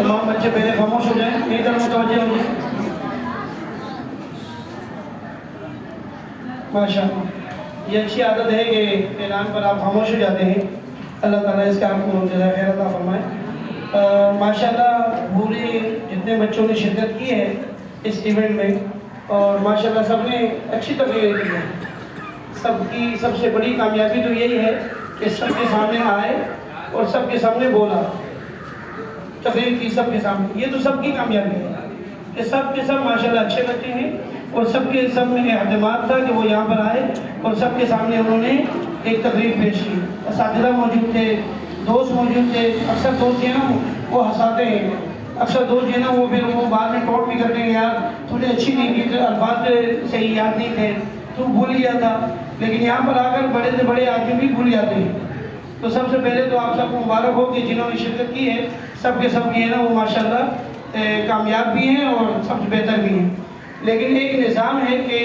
तमाम बच्चे पहले खामोश हो जाएं, मेरी तरफ मुतवज्जे हो जाएं। माशाअल्लाह, ये अच्छी आदत है कि ऐलान पर आप खामोश हो जाते हैं। अल्लाह ताला इसका आपको जज़ा खैर अता फरमाए। माशाअल्लाह पूरे जितने बच्चों ने शिरकत की है इस इवेंट में, और माशाअल्लाह सब ने अच्छी तकरीरें की हैं। सबकी सबसे बड़ी कामयाबी तो यही है कि सबके सामने आए और सबके सामने बोला, तकरीर की सबके सामने। ये तो सबकी कामयाबी है कि सब के सब माशाअल्लाह अच्छे बच्चे हैं, और सबके सब में एहतमाद था कि वो यहाँ पर आए और सबके सामने उन्होंने एक तकरीर पेश की। असातिज़ा मौजूद थे, दोस्त मौजूद थे। अक्सर दोस्त जो है ना वो हंसाते हैं, अक्सर दोस्त जो है ना वो फिर वो बाद में टोट भी करते हैं, यार तूने अच्छी नहीं की, अल्फाज सही याद नहीं थे, तू भूल गया था। लेकिन यहाँ पर आकर बड़े से बड़े आदमी भी भूल जाते हैं। तो सबसे पहले तो आप सबको मुबारक हो कि जिन्होंने शिरकत की है, सब के सब ये है ना वो माशाअल्लाह कामयाब भी हैं और सबसे बेहतर भी हैं। लेकिन एक निज़ाम है कि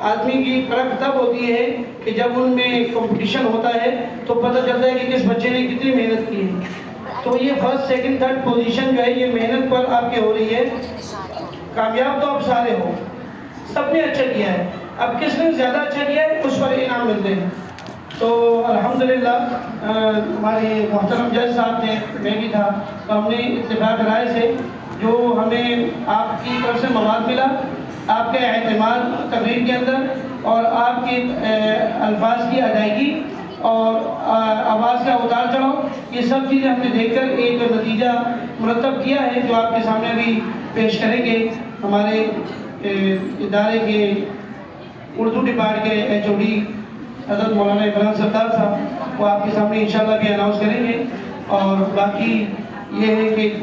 आदमी की परख तब होती है कि जब उनमें कंपटीशन होता है तो पता चलता है कि किस बच्चे ने कितनी मेहनत की है। तो ये फर्स्ट सेकंड थर्ड पोजीशन जो है ये मेहनत पर आपके हो रही है। कामयाब तो आप सारे हो, सबने अच्छा किया है, अब किसने ज़्यादा अच्छा किया है उस पर इनाम मिलते हैं। तो अल्हम्दुलिल्लाह हमारे मोहतरम जज साहब थे, मैं भी था, तो हमने इत्तेफाक राय से जो हमें आपकी तरफ से मवाद मिला, आपके एहतमाद तकरीर के अंदर और आपके अल्फाज की अदायगी और आवाज़ का उतार चढ़ाव, ये सब चीज़ें हमने देखकर एक नतीजा मुरतब किया है जो आपके सामने भी पेश करेंगे। हमारे इदारे के उर्दू डिपार्ट के HOD हज़रत मौलाना इमरान सरदार साहब, वो आपके सामने इंशाअल्लाह भी अनाउंस करेंगे। और बाकी ये है कि कुछ